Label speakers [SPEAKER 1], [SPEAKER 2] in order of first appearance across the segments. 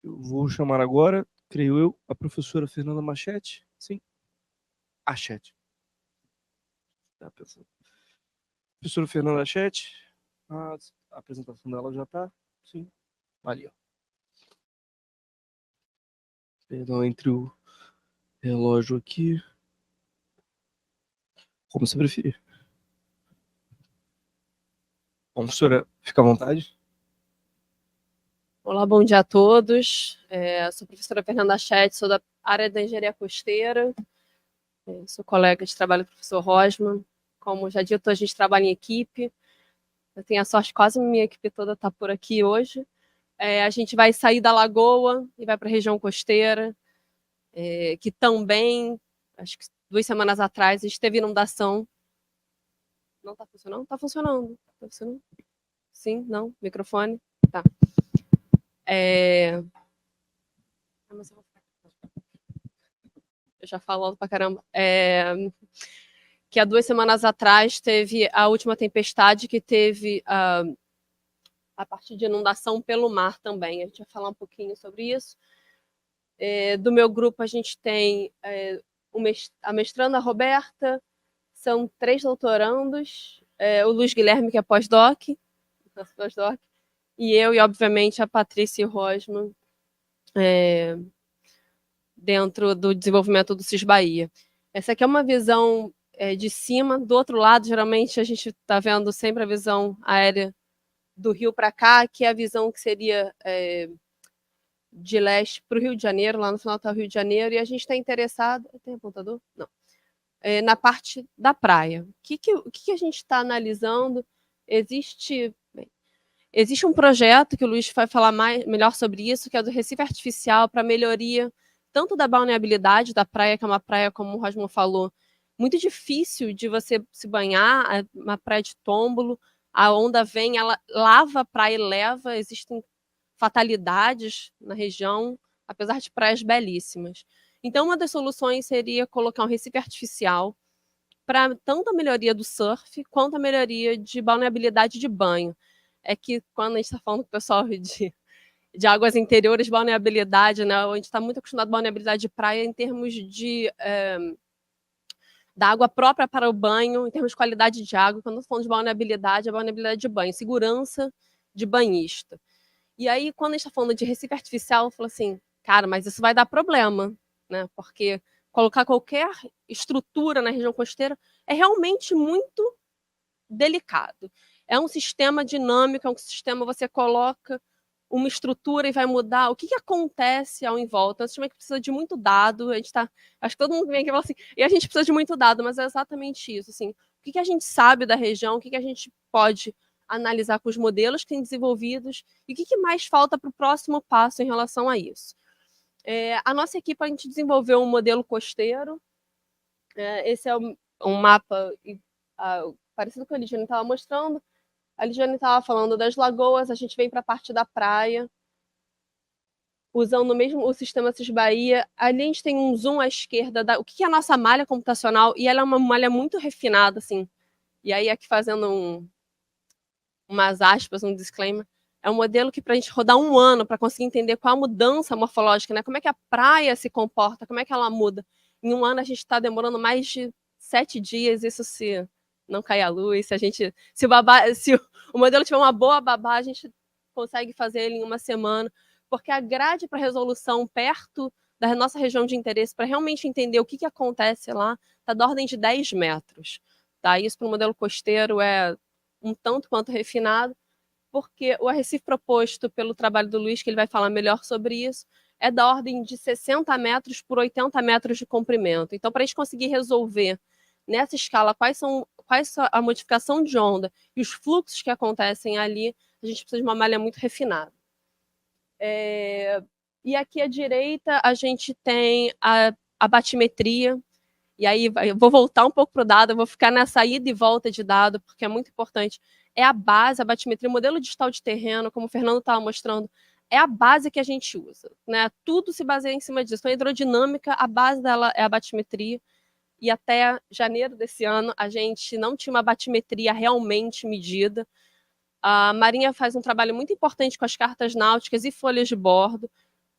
[SPEAKER 1] Eu vou chamar agora, creio eu, a professora Fernanda Machete. Sim. Achete. Tá pensando. Professora Fernanda Machete. A apresentação dela já tá. Sim. Ali, ó. Perdão, entre o relógio aqui. Como você preferir. Bom, professora, fica à vontade.
[SPEAKER 2] Olá, bom dia a todos. Sou a professora Fernanda Chet, sou da área da engenharia costeira, sou colega de trabalho do professor Rosman. Como já dito, a gente trabalha em equipe. Eu tenho a sorte, quase minha equipe toda está por aqui hoje. A gente vai sair da Lagoa e vai para a região costeira, que também, acho que 2 semanas atrás, a gente teve inundação. Não está funcionando? Está funcionando. Tá funcionando? Sim, não, microfone. Tá. Eu já falo alto pra caramba. Que há 2 semanas atrás teve a última tempestade que teve a partir de inundação pelo mar também. A gente vai falar um pouquinho sobre isso. Do meu grupo a gente tem a mestranda Roberta, são 3 doutorandos, o Luiz Guilherme, que é pós-doc, e eu, e obviamente a Patrícia Rosman, dentro do desenvolvimento do CIS Bahia. Essa aqui é uma visão de cima. Do outro lado, geralmente, a gente está vendo sempre a visão aérea do Rio para cá, que é a visão que seria de leste para o Rio de Janeiro. Lá no final está o Rio de Janeiro, e a gente está interessado... Tem apontador? Não. Na parte da praia. O que a gente está analisando? Existe um projeto que o Luiz vai falar melhor sobre isso, que é do Recife Artificial, para melhoria tanto da balneabilidade da praia, que é uma praia, como o Rosman falou, muito difícil de você se banhar, uma praia de tômbolo, a onda vem, ela lava a praia e leva, existem fatalidades na região, apesar de praias belíssimas. Então, uma das soluções seria colocar um Recife artificial para tanto a melhoria do surf, quanto a melhoria de balneabilidade de banho. É que quando a gente está falando com o pessoal de águas interiores, balneabilidade, né? A gente está muito acostumado à balneabilidade de praia em termos da água própria para o banho, em termos de qualidade de água. Quando falamos de balneabilidade, é balneabilidade de banho, segurança de banhista. E aí, quando a gente está falando de Recife artificial, eu falo assim, cara, mas isso vai dar problema, né? Porque colocar qualquer estrutura na região costeira é realmente muito delicado. É um sistema dinâmico, é um sistema que você coloca uma estrutura e vai mudar. O que acontece ao em volta? É um sistema que precisa de muito dado. A gente tá, acho que todo mundo vem aqui e fala assim, e a gente precisa de muito dado, mas é exatamente isso. Assim, o que a gente sabe da região, o que a gente pode analisar com os modelos que têm desenvolvidos e o que mais falta para o próximo passo em relação a isso. A nossa equipe, a gente desenvolveu um modelo costeiro. Esse é um mapa parecido com o que a Ligiane estava mostrando. A Ligiane estava falando das lagoas, a gente vem para a parte da praia, usando mesmo o sistema CIS Bahia. Ali a gente tem um zoom à esquerda, o que é a nossa malha computacional, e ela é uma malha muito refinada, assim. E aí, aqui fazendo umas aspas, um disclaimer, é um modelo que para a gente rodar 1 ano para conseguir entender qual a mudança morfológica, né? Como é que a praia se comporta, como é que ela muda. Em 1 ano a gente está demorando mais de 7 dias, isso se não cair a luz, se o modelo tiver uma boa babá, a gente consegue fazer ele em 1 semana, porque a grade para resolução perto da nossa região de interesse, para realmente entender o que acontece lá, está da ordem de 10 metros. Tá? Isso para o modelo costeiro é um tanto quanto refinado, porque o arrecife proposto pelo trabalho do Luiz, que ele vai falar melhor sobre isso, é da ordem de 60 metros por 80 metros de comprimento. Então, para a gente conseguir resolver nessa escala quais a modificação de onda e os fluxos que acontecem ali, a gente precisa de uma malha muito refinada. E aqui à direita a gente tem a batimetria. E aí eu vou voltar um pouco para o dado, eu vou ficar nessa ida e volta de dado, porque é muito importante. É a base, a batimetria, o modelo digital de terreno, como o Fernando estava mostrando, é a base que a gente usa. Né? Tudo se baseia em cima disso. Então, a hidrodinâmica, a base dela é a batimetria. E até janeiro desse ano, a gente não tinha uma batimetria realmente medida. A Marinha faz um trabalho muito importante com as cartas náuticas e folhas de bordo,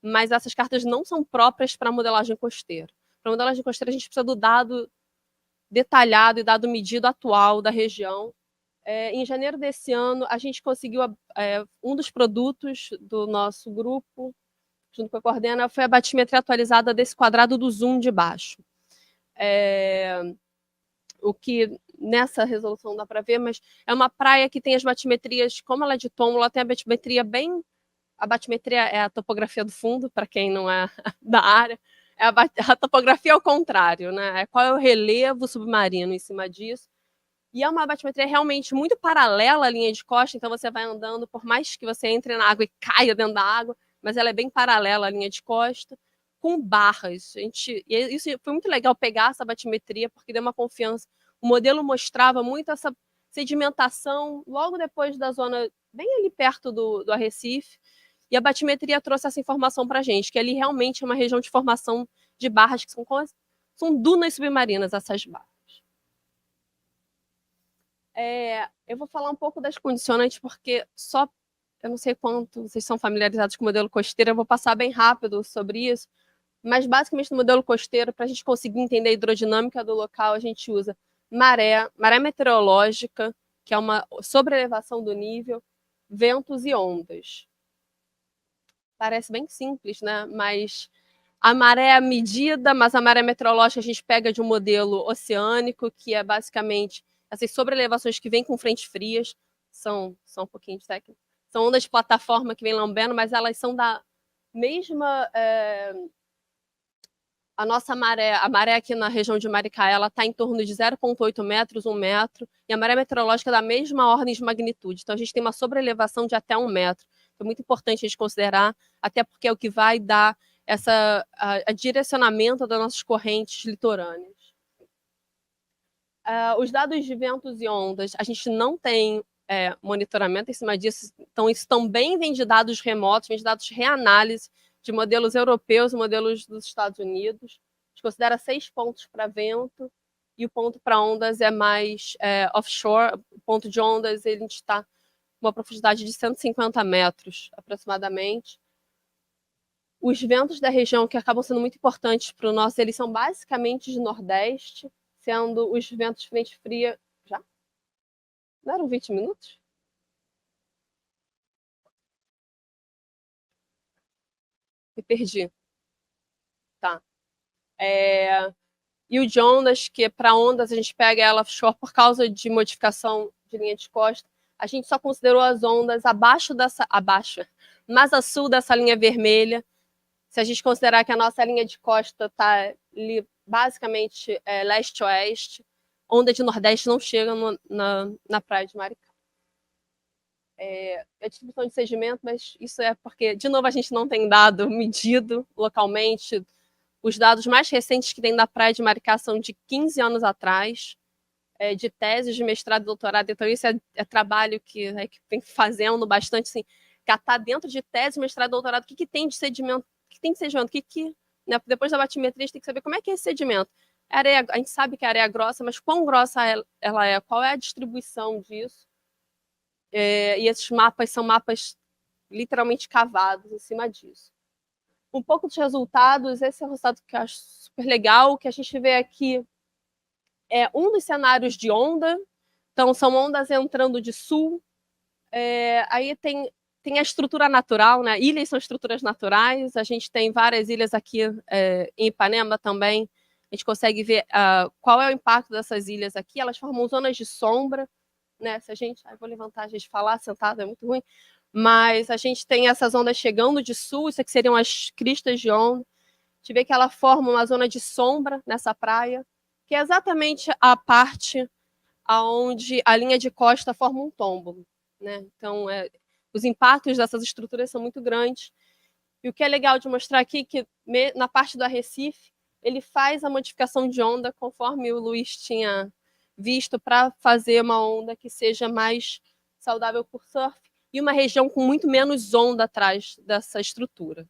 [SPEAKER 2] mas essas cartas não são próprias para modelagem costeira. Para modelagem costeira, a gente precisa do dado detalhado e dado medido atual da região. Em janeiro desse ano, a gente conseguiu um dos produtos do nosso grupo, junto com a Coordena, foi a batimetria atualizada desse quadrado do zoom de baixo. O que nessa resolução dá para ver, mas é uma praia que tem as batimetrias, como ela é de túmulo, ela tem a batimetria bem... A batimetria é a topografia do fundo, para quem não é da área. A topografia ao contrário, né? Qual é o relevo submarino em cima disso. E é uma batimetria realmente muito paralela à linha de costa, então você vai andando, por mais que você entre na água e caia dentro da água, mas ela é bem paralela à linha de costa, com barras. E isso foi muito legal pegar essa batimetria, porque deu uma confiança. O modelo mostrava muito essa sedimentação logo depois da zona, bem ali perto do Arrecife, e a batimetria trouxe essa informação para a gente, que ali realmente é uma região de formação de barras, que são dunas submarinas, essas barras. Eu vou falar um pouco das condicionantes, porque eu não sei quanto vocês são familiarizados com o modelo costeiro, eu vou passar bem rápido sobre isso, mas basicamente no modelo costeiro, para a gente conseguir entender a hidrodinâmica do local, a gente usa maré meteorológica, que é uma sobrelevação do nível, ventos e ondas. Parece bem simples, né? Mas a maré é a medida, mas a maré meteorológica a gente pega de um modelo oceânico, que é basicamente essas sobrelevações que vêm com frentes frias, são um pouquinho de técnica, são ondas de plataforma que vêm lambendo, mas elas são da mesma... a nossa maré, a maré aqui na região de Maricá, ela está em torno de 0,8 metros, 1 metro, e a maré meteorológica é da mesma ordem de magnitude. Então, a gente tem uma sobrelevação de até 1 metro. É muito importante a gente considerar, até porque é o que vai dar a direcionamento das nossas correntes litorâneas. Os dados de ventos e ondas, a gente não tem monitoramento em cima disso, então isso também vem de dados remotos, vem de dados de reanálise de modelos europeus e modelos dos Estados Unidos. A gente considera 6 pontos para vento, e o ponto para ondas é mais offshore. O ponto de ondas, ele está uma profundidade de 150 metros, aproximadamente. Os ventos da região, que acabam sendo muito importantes para o nosso, eles são basicamente de nordeste, sendo os ventos de frente fria... Já? Não eram 20 minutos? Me perdi. Tá. E o de ondas, que para ondas a gente pega ela offshore por causa de modificação de linha de costa. A gente só considerou as ondas abaixo, mais a sul dessa linha vermelha. Se a gente considerar que a nossa linha de costa está basicamente leste-oeste, onda de nordeste não chega na praia de Maricá. A distribuição de sedimento, mas isso é porque, de novo, a gente não tem dado medido localmente. Os dados mais recentes que tem da praia de Maricá são de 15 anos atrás, de teses de mestrado e doutorado. Então, isso é trabalho que vem fazendo bastante, assim, catar dentro de tese, mestrado e doutorado, o que tem de sedimento, né, depois da batimetria, a gente tem que saber como é que é esse sedimento. A gente sabe que a areia é grossa, mas quão grossa ela é, qual é a distribuição disso. E esses mapas são mapas literalmente cavados em cima disso. Um pouco dos resultados, esse é o resultado que eu acho super legal, que a gente vê aqui é um dos cenários de onda, então são ondas entrando de sul, aí tem a estrutura natural, né? Ilhas são estruturas naturais, a gente tem várias ilhas aqui em Ipanema também, a gente consegue ver qual é o impacto dessas ilhas aqui, elas formam zonas de sombra, né? Se a gente... vou levantar, a gente falar sentado é muito ruim, mas a gente tem essas ondas chegando de sul, isso aqui seriam as cristas de onda, a gente vê que ela forma uma zona de sombra nessa praia, que é exatamente a parte onde a linha de costa forma um tombo, né? Então, os impactos dessas estruturas são muito grandes, e o que é legal de mostrar aqui é que na parte do Arrecife, ele faz a modificação de onda conforme o Luiz tinha visto, para fazer uma onda que seja mais saudável por surf, e uma região com muito menos onda atrás dessa estrutura.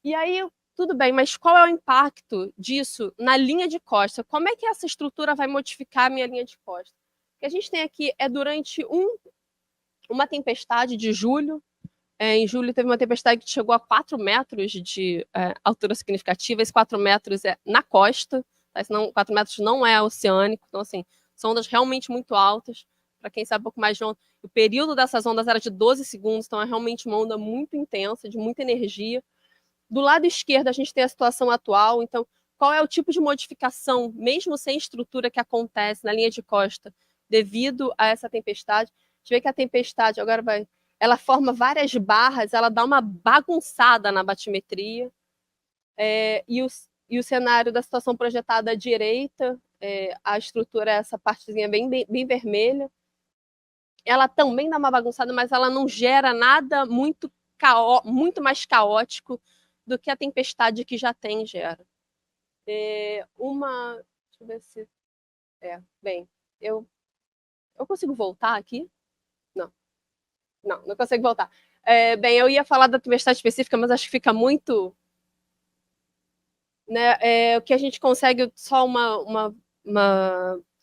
[SPEAKER 2] E aí, tudo bem, mas qual é o impacto disso na linha de costa? Como é que essa estrutura vai modificar a minha linha de costa? O que a gente tem aqui é durante uma tempestade de julho, Em julho teve uma tempestade que chegou a 4 metros de altura significativa. Esses 4 metros é na costa, tá? Senão, 4 metros não é oceânico. Então, assim, são ondas realmente muito altas. Para quem sabe um pouco mais de onda, o período dessas ondas era de 12 segundos, então é realmente uma onda muito intensa, de muita energia. Do lado esquerdo, a gente tem a situação atual. Então, qual é o tipo de modificação, mesmo sem estrutura, que acontece na linha de costa devido a essa tempestade? A gente vê que a tempestade agora ela forma várias barras, ela dá uma bagunçada na batimetria. E o cenário da situação projetada à direita, a estrutura é essa partezinha bem vermelha. Ela também dá uma bagunçada, mas ela não gera nada muito mais caótico do que a tempestade que já tem gera. Deixa eu ver se... bem, eu consigo voltar aqui? Não consigo voltar. Bem, eu ia falar da tempestade específica, mas acho que fica muito... Né, o que a gente consegue, só uma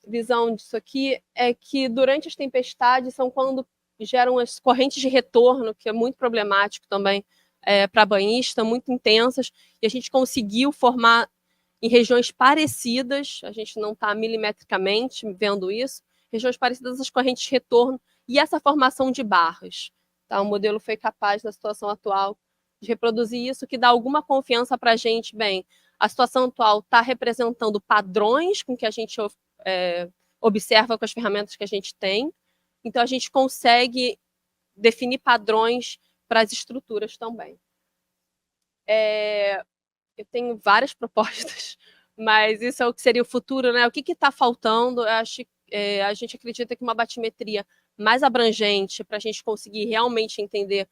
[SPEAKER 2] visão disso aqui, é que durante as tempestades são quando geram as correntes de retorno, que é muito problemático também para banhista, muito intensas, e a gente conseguiu formar em regiões parecidas, a gente não está milimetricamente vendo isso, regiões parecidas às correntes de retorno e essa formação de barras. Tá? O modelo foi capaz, na situação atual, de reproduzir isso, que dá alguma confiança para a gente. Bem, a situação atual está representando padrões com que a gente observa com as ferramentas que a gente tem, então a gente consegue definir padrões para as estruturas também. Eu tenho várias propostas, mas isso é o que seria o futuro, né? O que está faltando? Eu acho, a gente acredita que uma batimetria mais abrangente para a gente conseguir realmente entender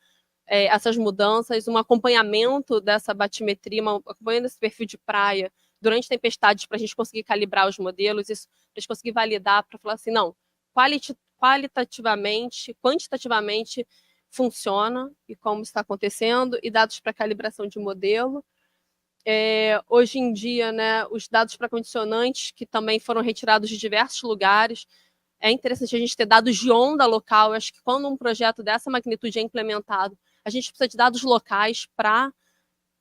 [SPEAKER 2] essas mudanças, um acompanhamento dessa batimetria, acompanhando esse perfil de praia durante tempestades para a gente conseguir calibrar os modelos, isso para a gente conseguir validar, para falar assim, não, qualitativamente, quantitativamente funciona e como está acontecendo, e dados para calibração de modelo. Hoje em dia, né, os dados para condicionantes, que também foram retirados de diversos lugares, é interessante a gente ter dados de onda local. Eu acho que quando um projeto dessa magnitude é implementado, a gente precisa de dados locais para...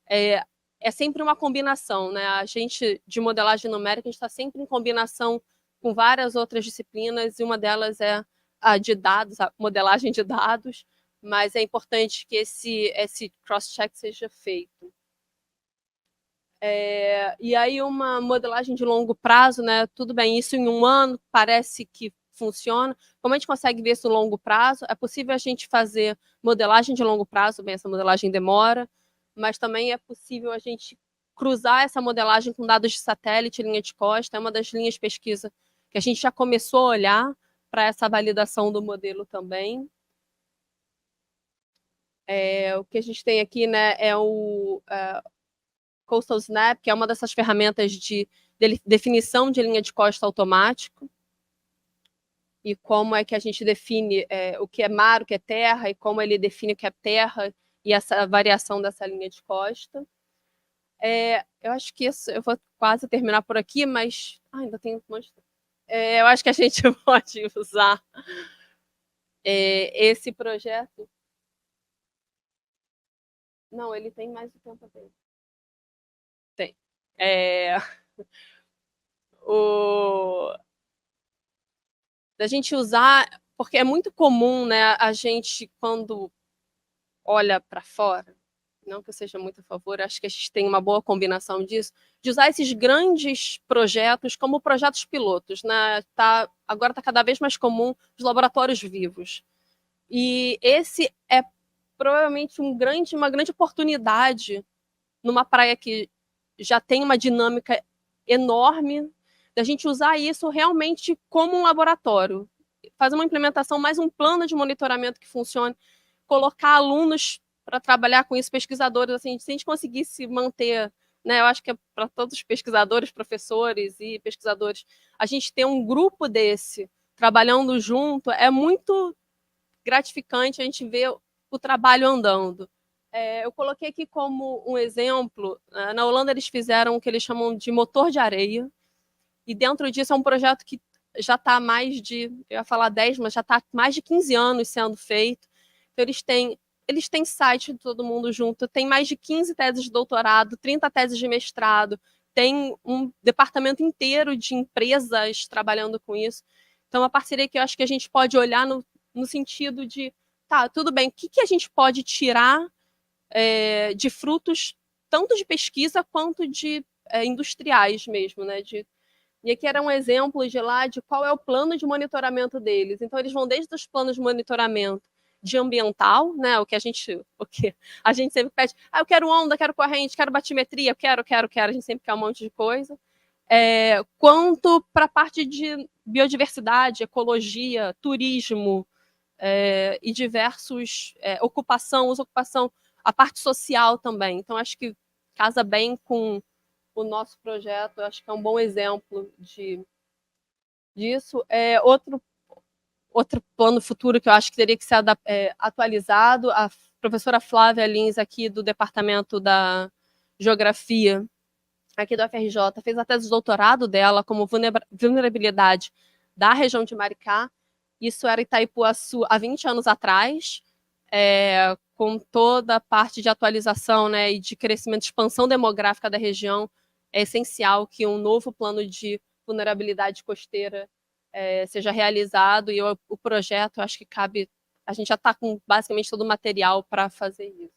[SPEAKER 2] É sempre uma combinação, né? A gente, de modelagem numérica, a gente está sempre em combinação com várias outras disciplinas, e uma delas é a de dados, a modelagem de dados, mas é importante que esse cross-check seja feito. E aí uma modelagem de longo prazo, né? Tudo bem, isso em um ano parece que funciona. Como a gente consegue ver isso no longo prazo? É possível a gente fazer modelagem de longo prazo, bem, essa modelagem demora, mas também é possível a gente cruzar essa modelagem com dados de satélite, linha de costa, é uma das linhas de pesquisa que a gente já começou a olhar para essa validação do modelo também. O que a gente tem aqui, né, é o Coastal Snap, que é uma dessas ferramentas de definição de linha de costa automático, e como é que a gente define o que é mar, o que é terra, e como ele define o que é terra, e essa variação dessa linha de costa. Eu acho que isso, eu vou quase terminar por aqui, mas ainda tem um monte de... eu acho que a gente pode usar esse projeto. Não, ele tem mais do tempo dele. Tem. Da gente usar, porque é muito comum, né, a gente, quando olha para fora, não que eu seja muito a favor, acho que a gente tem uma boa combinação disso, de usar esses grandes projetos como projetos pilotos, né? Agora está cada vez mais comum os laboratórios vivos. E esse é provavelmente uma grande oportunidade numa praia que já tem uma dinâmica enorme, da gente usar isso realmente como um laboratório, fazer uma implementação, mais um plano de monitoramento que funcione, colocar alunos para trabalhar com isso, pesquisadores, assim, se a gente conseguisse manter, né, eu acho que é para todos os pesquisadores, professores e pesquisadores, a gente ter um grupo desse trabalhando junto, é muito gratificante a gente ver o trabalho andando. Eu coloquei aqui como um exemplo, na Holanda eles fizeram o que eles chamam de motor de areia, e dentro disso é um projeto que já está mais de, eu ia falar 10, mas já está mais de 15 anos sendo feito. Então eles têm eles têm site de todo mundo junto, tem mais de 15 teses de doutorado, 30 teses de mestrado, tem um departamento inteiro de empresas trabalhando com isso. Então, uma parceria que eu acho que a gente pode olhar no sentido de, tá, tudo bem, o que a gente pode tirar de frutos, tanto de pesquisa quanto de industriais mesmo, né? E aqui era um exemplo de qual é o plano de monitoramento deles. Então, eles vão desde os planos de monitoramento de ambiental, né? O que a gente sempre pede. Eu quero onda, quero corrente, quero batimetria, quero. A gente sempre quer um monte de coisa. Quanto para a parte de biodiversidade, ecologia, turismo e diversos ocupação, a parte social também. Então, acho que casa bem com o nosso projeto, eu acho que é um bom exemplo disso. Outro plano futuro que eu acho que teria que ser atualizado, a professora Flávia Lins, aqui do Departamento da Geografia, aqui do FRJ, fez a tese de doutorado dela como vulnerabilidade da região de Maricá. Isso era Itaipuaçu há 20 anos atrás, com toda a parte de atualização, né, e de crescimento, expansão demográfica da região. É essencial que um novo plano de vulnerabilidade costeira seja realizado, e o projeto, acho que cabe, a gente já está com basicamente todo o material para fazer isso.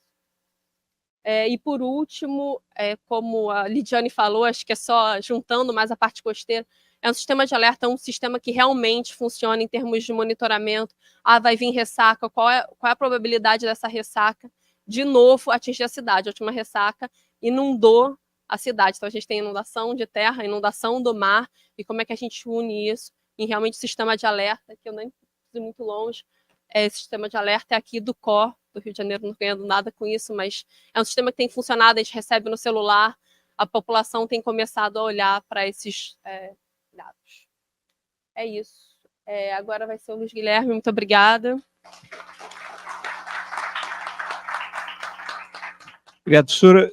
[SPEAKER 2] E por último, como a Lidiane falou, acho que é só juntando mais a parte costeira, é um sistema de alerta, um sistema que realmente funciona em termos de monitoramento. Vai vir ressaca, qual é a probabilidade dessa ressaca de novo atingir a cidade? A última ressaca inundou a cidade. Então, a gente tem inundação de terra, inundação do mar, e como é que a gente une isso em realmente sistema de alerta, que eu nem preciso muito longe. Esse sistema de alerta é aqui do COR, do Rio de Janeiro, não ganhando nada com isso, mas é um sistema que tem funcionado, a gente recebe no celular, a população tem começado a olhar para esses dados. É isso. Agora vai ser o Luiz Guilherme, muito obrigada.
[SPEAKER 1] Obrigado, professora.